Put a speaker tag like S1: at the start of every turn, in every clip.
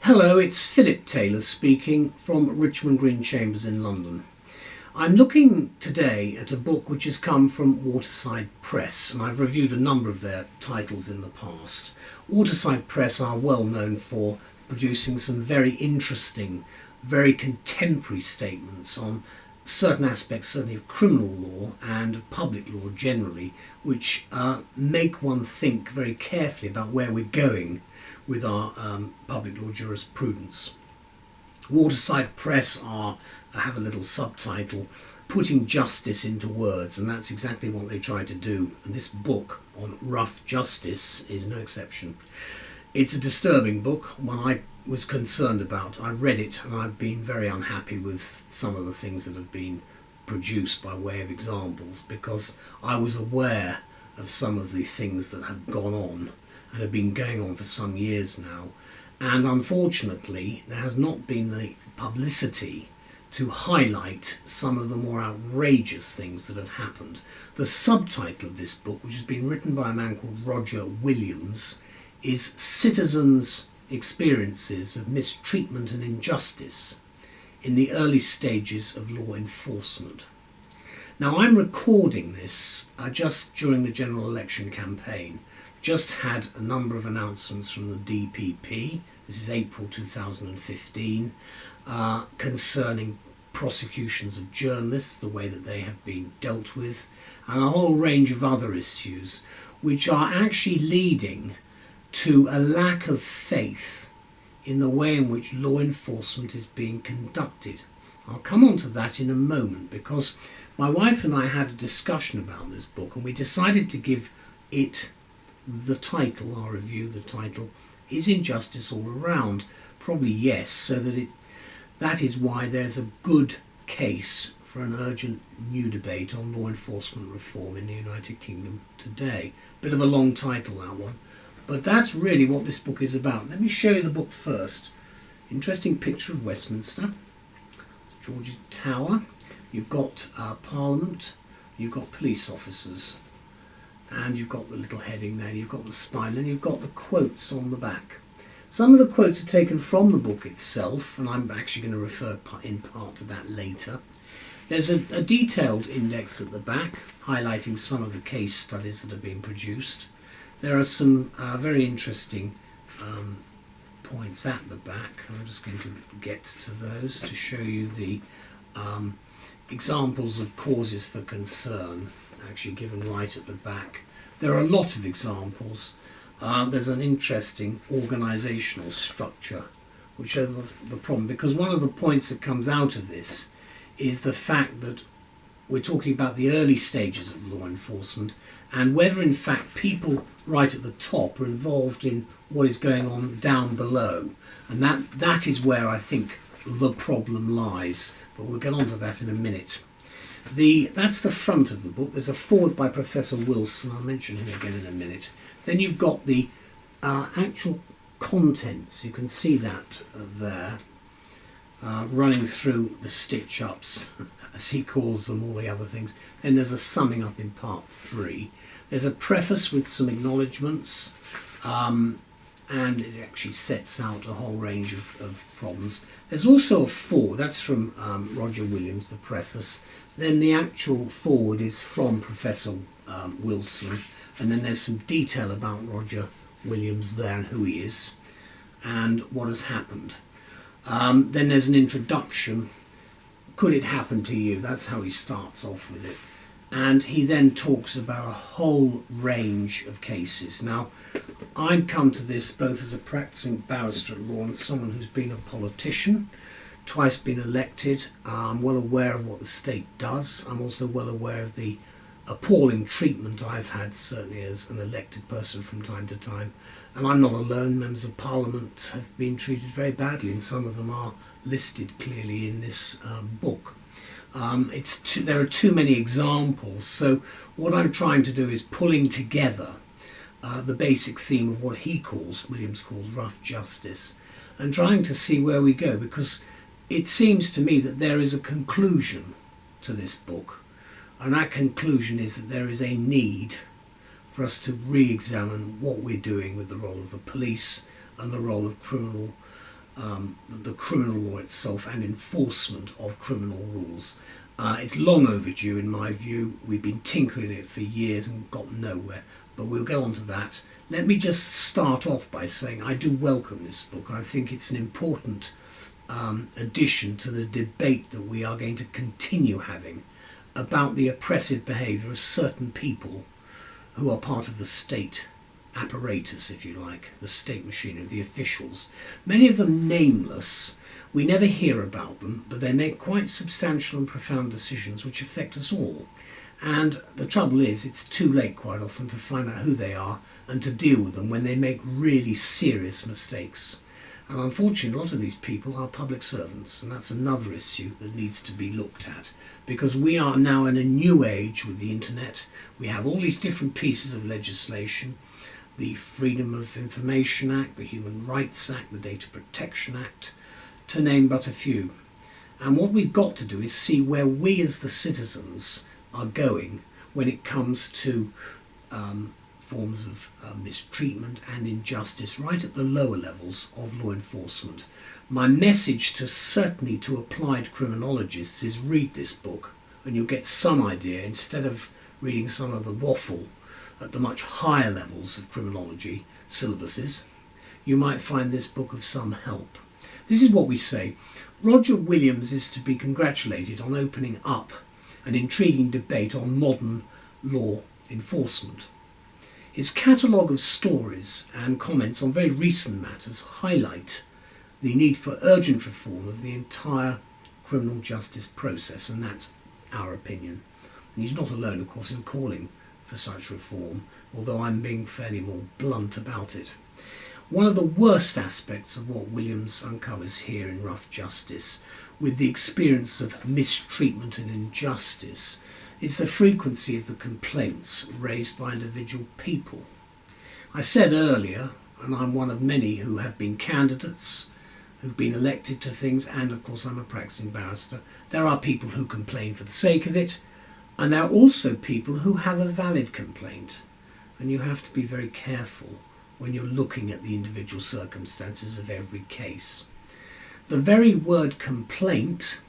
S1: Hello, it's Phillip Taylor speaking from Richmond Green Chambers in London. I'm looking today at a book which has come from WATERSIDE Press, and I've reviewed a number of their titles in the past. WATERSIDE Press are well known for producing some very interesting, very contemporary statements on certain aspects, certainly of criminal law and public law generally, which make one think very carefully about where we're going with our public law jurisprudence. WATERSIDE Press have a little subtitle, Putting Justice into Words, and that's exactly what they try to do, and this book on rough justice is no exception. It's a disturbing book, one I was concerned about. I read it and I've been very unhappy with some of the things that have been produced by way of examples, because I was aware of some of the things that have gone on and have been going on for some years now, and unfortunately there has not been the publicity to highlight some of the more outrageous things that have happened. The subtitle of this book, which has been written by a man called Roger Williams, is Citizens' Experiences of Mistreatment and Injustice in the Early Stages of Law Enforcement. Now, I'm recording this just during the general election campaign. Just had a number of announcements from the DPP, this is April 2015, concerning prosecutions of journalists, the way that they have been dealt with, and a whole range of other issues which are actually leading to a lack of faith in the way in which law enforcement is being conducted. I'll come on to that in a moment, because my wife and I had a discussion about this book and we decided to give it the title, our review, the title, Is Injustice All Around? Probably yes, so that is why there's a good case for an urgent new debate on law enforcement reform in the United Kingdom today. Bit of a long title, that one, but that's really what this book is about. Let me show you the book first. Interesting picture of Westminster, George's Tower. You've got Parliament, you've got police officers, and you've got the little heading there, you've got the spine, then you've got the quotes on the back. Some of the quotes are taken from the book itself, and I'm actually going to refer in part to that later. There's a detailed index at the back, highlighting some of the case studies that have been produced. There are some very interesting points at the back. I'm just going to get to those to show you the examples of causes for concern, actually given right at the back. There are a lot of examples. There's an interesting organisational structure, which are the problem, because one of the points that comes out of this is the fact that we're talking about the early stages of law enforcement and whether in fact people right at the top are involved in what is going on down below, and that is where I think the problem lies, but we'll get on to that in a minute. That's the front of the book. There's a foreword by Professor Wilson, I'll mention him again in a minute. Then you've got the actual contents, you can see that there, running through the stitch-ups, as he calls them, all the other things. Then there's a summing up in part 3. There's a preface with some acknowledgements, and it actually sets out a whole range of problems. There's also a foreword, that's from Roger Williams, the preface. Then the actual foreword is from Professor Wilson, and then there's some detail about Roger Williams there and who he is and what has happened. Then there's an introduction. Could it happen to you? That's how he starts off with it. And he then talks about a whole range of cases. Now, I've come to this both as a practicing barrister at law and someone who's been a politician, twice been elected. I'm well aware of what the state does. I'm also well aware of the appalling treatment I've had, certainly as an elected person from time to time. And I'm not alone. Members of Parliament have been treated very badly, and some of them are listed clearly in this book. There are too many examples, so what I'm trying to do is pulling together the basic theme of what Williams calls rough justice, and trying to see where we go, because it seems to me that there is a conclusion to this book, and that conclusion is that there is a need for us to re-examine what we're doing with the role of the police and the role of criminal the criminal law itself and enforcement of criminal rules. It's long overdue in my view. We've been tinkering it for years and got nowhere, but we'll get on to that. Let me just start off by saying I do welcome this book. I think it's an important addition to the debate that we are going to continue having about the oppressive behaviour of certain people who are part of the state apparatus, if you like, the state machinery, the officials. Many of them nameless. We never hear about them, but they make quite substantial and profound decisions which affect us all. And the trouble is, it's too late quite often to find out who they are and to deal with them when they make really serious mistakes. And unfortunately, a lot of these people are public servants, and that's another issue that needs to be looked at, because we are now in a new age with the internet. We have all these different pieces of legislation, the Freedom of Information Act, the Human Rights Act, the Data Protection Act, to name but a few. And what we've got to do is see where we as the citizens are going when it comes to forms of mistreatment and injustice right at the lower levels of law enforcement. My message certainly to applied criminologists is read this book and you'll get some idea, instead of reading some of the waffle at the much higher levels of criminology syllabuses. You might find this book of some help. This is what we say. Roger Williams is to be congratulated on opening up an intriguing debate on modern law enforcement. His catalogue of stories and comments on very recent matters highlight the need for urgent reform of the entire criminal justice process, and that's our opinion. And he's not alone, of course, in calling for such reform, although I'm being fairly more blunt about it. One of the worst aspects of what Williams uncovers here in Rough Justice, with the experience of mistreatment and injustice, is the frequency of the complaints raised by individual people. I said earlier, and I'm one of many who have been candidates, who've been elected to things, and of course I'm a practicing barrister, there are people who complain for the sake of it, and there are also people who have a valid complaint, and you have to be very careful when you're looking at the individual circumstances of every case. The very word complaint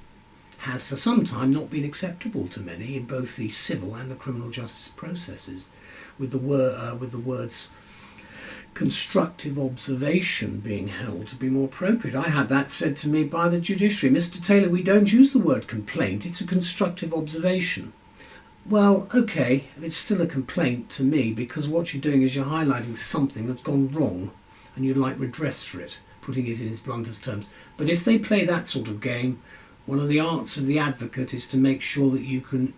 S1: has for some time not been acceptable to many in both the civil and the criminal justice processes, with the words constructive observation being held to be more appropriate. I had that said to me by the judiciary. Mr. Taylor, we don't use the word complaint, it's a constructive observation. Well, okay, it's still a complaint to me, because what you're doing is you're highlighting something that's gone wrong and you'd like redress for it, putting it in its bluntest terms. But if they play that sort of game, one of the arts of the advocate is to make sure that you can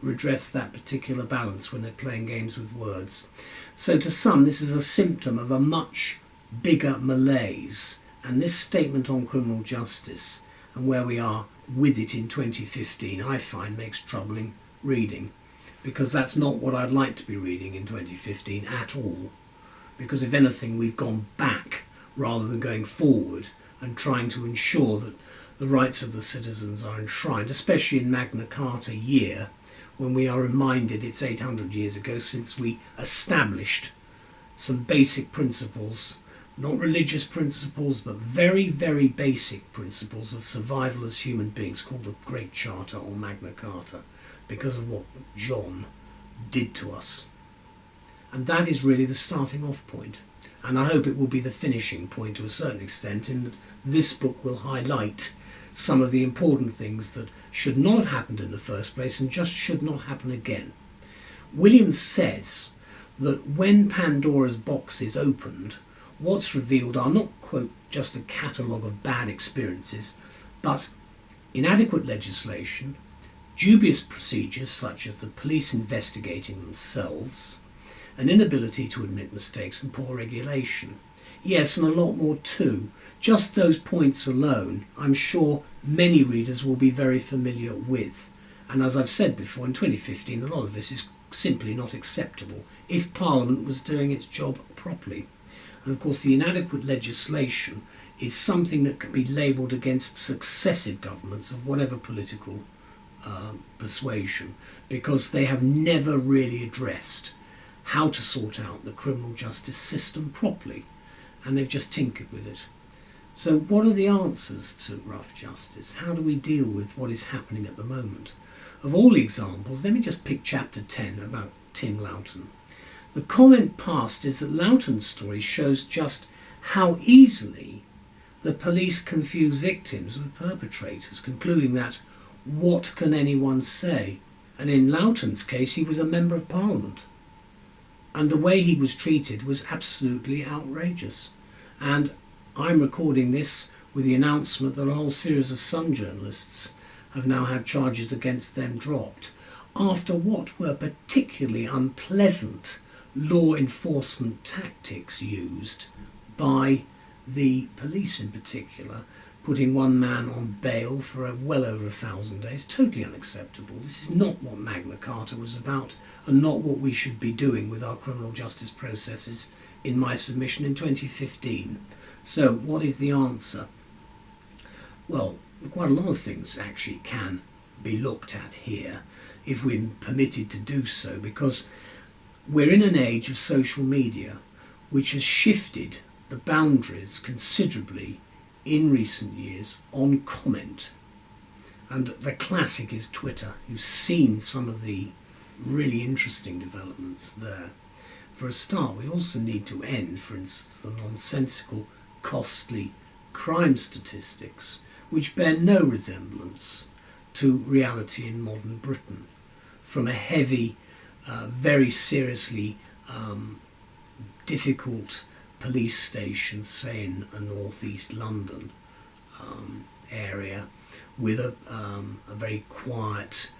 S1: redress that particular balance when they're playing games with words. So to some, this is a symptom of a much bigger malaise, and this statement on criminal justice and where we are with it in 2015, I find makes troubling reading, because that's not what I'd like to be reading in 2015 at all, because if anything we've gone back rather than going forward and trying to ensure that the rights of the citizens are enshrined, especially in Magna Carta year, when we are reminded it's 800 years ago since we established some basic principles, not religious principles, but very, very basic principles of survival as human beings, called the Great Charter or Magna Carta, because of what John did to us. And that is really the starting off point. And I hope it will be the finishing point to a certain extent, in that this book will highlight some of the important things that should not have happened in the first place and just should not happen again. Williams says that when Pandora's box is opened, what's revealed are not, quote, just a catalogue of bad experiences, but inadequate legislation, dubious procedures such as the police investigating themselves, an inability to admit mistakes, and poor regulation. Yes, and a lot more too. Just those points alone, I'm sure many readers will be very familiar with. And as I've said before, in 2015, a lot of this is simply not acceptable if Parliament was doing its job properly. And of course, the inadequate legislation is something that can be labelled against successive governments of whatever political persuasion, because they have never really addressed how to sort out the criminal justice system properly, and they've just tinkered with it. So what are the answers to rough justice? How do we deal with what is happening at the moment? Of all the examples, let me just pick chapter 10 about Tim Loughton. The comment passed is that Loughton's story shows just how easily the police confuse victims with perpetrators, concluding that what can anyone say? And in Loughton's case, he was a member of Parliament. And the way he was treated was absolutely outrageous. And I'm recording this with the announcement that a whole series of Sun journalists have now had charges against them dropped after what were particularly unpleasant law enforcement tactics used by the police in particular, putting one man on bail for well over 1,000 days. Totally unacceptable. This is not what Magna Carta was about, and not what we should be doing with our criminal justice processes in my submission in 2015. So what is the answer? Well, quite a lot of things actually can be looked at here if we're permitted to do so, because we're in an age of social media which has shifted the boundaries considerably in recent years on comment. And the classic is Twitter. You've seen some of the really interesting developments there. For a start, we also need to end, for instance, the nonsensical, costly crime statistics which bear no resemblance to reality in modern Britain, from a heavy, very seriously difficult police station, say in a northeast London area, with a very quiet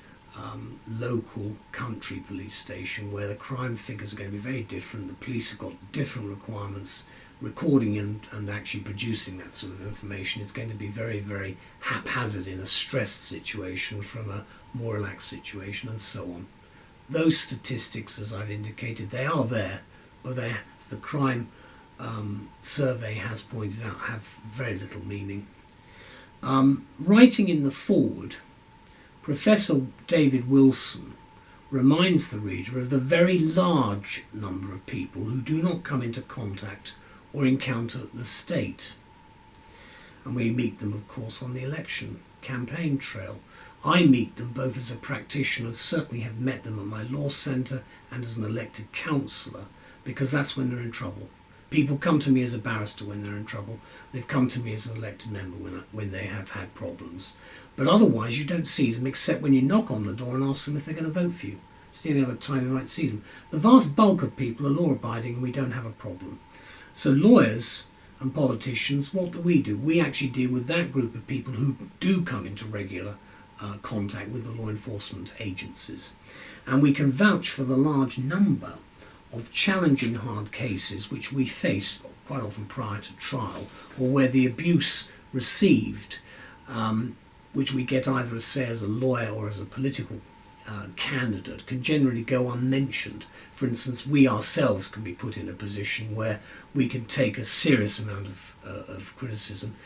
S1: local country police station where the crime figures are going to be very different. The police have got different requirements. Recording and actually producing that sort of information is going to be very, very haphazard in a stressed situation from a more relaxed situation, and so on. Those statistics, as I've indicated, they are there, but they, as the crime survey has pointed out, have very little meaning. Writing in the foreword, Professor David Wilson reminds the reader of the very large number of people who do not come into contact or encounter the state. And we meet them, of course, on the election campaign trail. I meet them both as a practitioner, certainly have met them at my law centre, and as an elected councillor, because that's when they're in trouble. People come to me as a barrister when they're in trouble. They've come to me as an elected member when they have had problems. But otherwise you don't see them except when you knock on the door and ask them if they're going to vote for you. It's the only other time you might see them. The vast bulk of people are law-abiding and we don't have a problem. So lawyers and politicians, what do? We actually deal with that group of people who do come into regular contact with the law enforcement agencies. And we can vouch for the large number of challenging hard cases which we face quite often prior to trial, or where the abuse received, which we get either as a lawyer or as a political candidate, can generally go unmentioned. For instance, we ourselves can be put in a position where we can take a serious amount of criticism,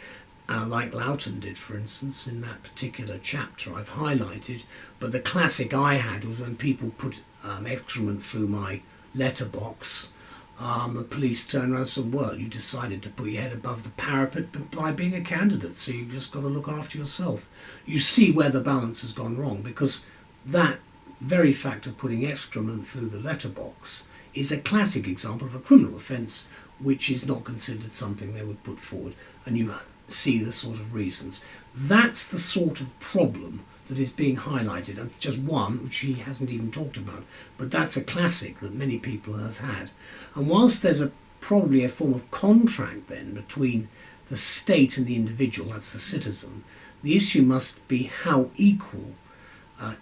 S1: like Loughton did, for instance, in that particular chapter I've highlighted. But the classic I had was when people put excrement through my letterbox. The police turned around and said, well, you decided to put your head above the parapet by being a candidate, so you've just got to look after yourself. You see where the balance has gone wrong, because that very fact of putting excrement through the letterbox is a classic example of a criminal offence which is not considered something they would put forward, and you see the sort of reasons. That's the sort of problem that is being highlighted, and just one which he hasn't even talked about, but that's a classic that many people have had. And whilst there's probably a form of contract then between the state and the individual, that's the citizen, the issue must be how equal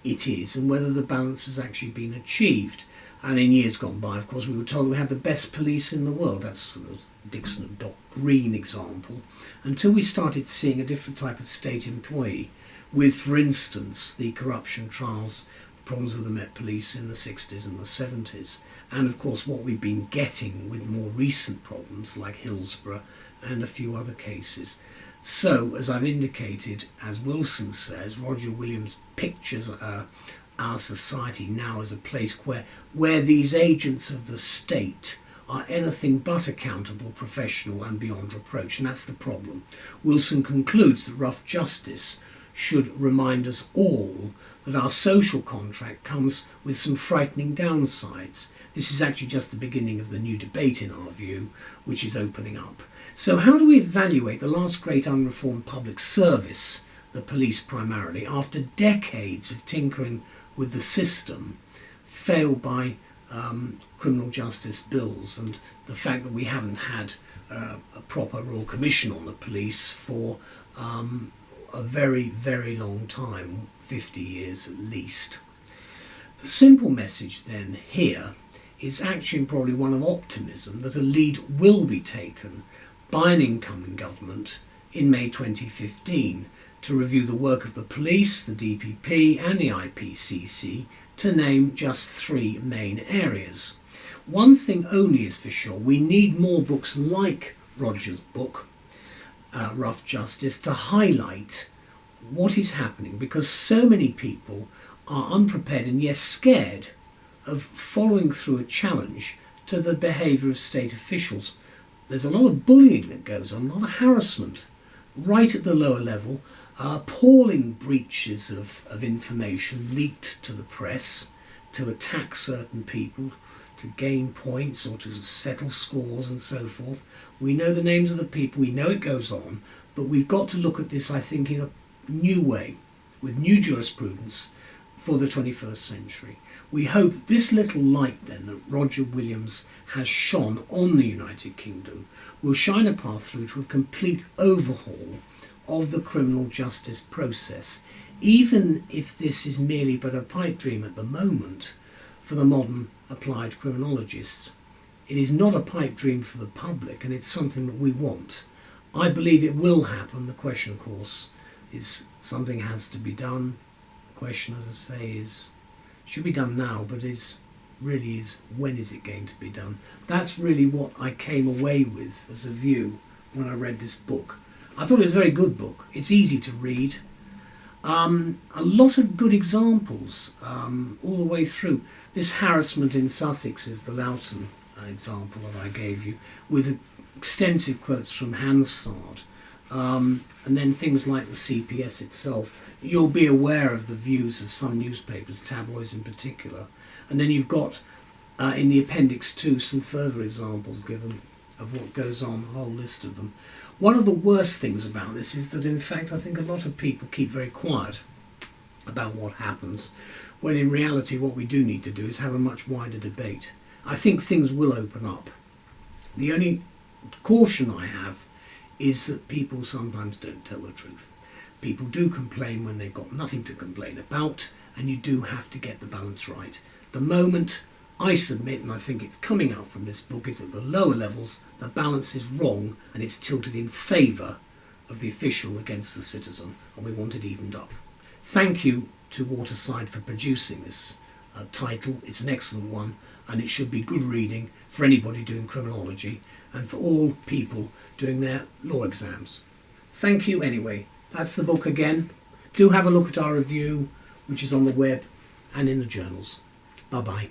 S1: it is and whether the balance has actually been achieved. And in years gone by, of course, we were told that we had the best police in the world. That's the Dixon and Dock Green example, until we started seeing a different type of state employee with, for instance, the corruption trials, problems with the Met Police in the 60s and the 70s, and of course what we've been getting with more recent problems like Hillsborough and a few other cases. So, as I've indicated, as Wilson says, Roger Williams pictures our society now as a place where these agents of the state are anything but accountable, professional and beyond reproach, and that's the problem. Wilson concludes that rough justice should remind us all that our social contract comes with some frightening downsides. This is actually just the beginning of the new debate, in our view, which is opening up. So how do we evaluate the last great unreformed public service, the police primarily, after decades of tinkering with the system, failed by criminal justice bills, and the fact that we haven't had a proper Royal Commission on the police for a very, very long time, 50 years at least. The simple message then here is actually probably one of optimism that a lead will be taken by an incoming government in May 2015 to review the work of the police, the DPP and the IPCC, to name just 3 main areas. One thing only is for sure: we need more books like Roger's book, Rough Justice, to highlight what is happening, because so many people are unprepared and yes, scared of following through a challenge to the behaviour of state officials. There's a lot of bullying that goes on, a lot of harassment right at the lower level, appalling breaches of information leaked to the press to attack certain people, to gain points or to settle scores and so forth. We know the names of the people, we know it goes on, but we've got to look at this, I think, in a new way, with new jurisprudence for the 21st century. We hope that this little light then that Roger Williams has shone on the United Kingdom will shine a path through to a complete overhaul of the criminal justice process, even if this is merely but a pipe dream at the moment for the modern applied criminologists. It is not a pipe dream for the public, and it's something that we want. I believe it will happen. The question, of course, is something has to be done. The question, as I say, is should be done now, but really is when is it going to be done? That's really what I came away with as a view when I read this book. I thought it was a very good book. It's easy to read. A lot of good examples all the way through. This harassment in Sussex is the Loughton example that I gave you, with extensive quotes from Hansard. And then things like the CPS itself. You'll be aware of the views of some newspapers, tabloids in particular. And then you've got in the Appendix 2 some further examples given of what goes on, a whole list of them. One of the worst things about this is that, in fact, I think a lot of people keep very quiet about what happens, when in reality what we do need to do is have a much wider debate. I think things will open up. The only caution I have is that people sometimes don't tell the truth. People do complain when they've got nothing to complain about, and you do have to get the balance right. The moment I submit, and I think it's coming out from this book, is at the lower levels the balance is wrong and it's tilted in favour of the official against the citizen, and we want it evened up. Thank you to WATERSIDE for producing this title. It's an excellent one, and it should be good reading for anybody doing criminology and for all people doing their law exams. Thank you anyway. That's the book again. Do have a look at our review, which is on the web and in the journals. Bye-bye.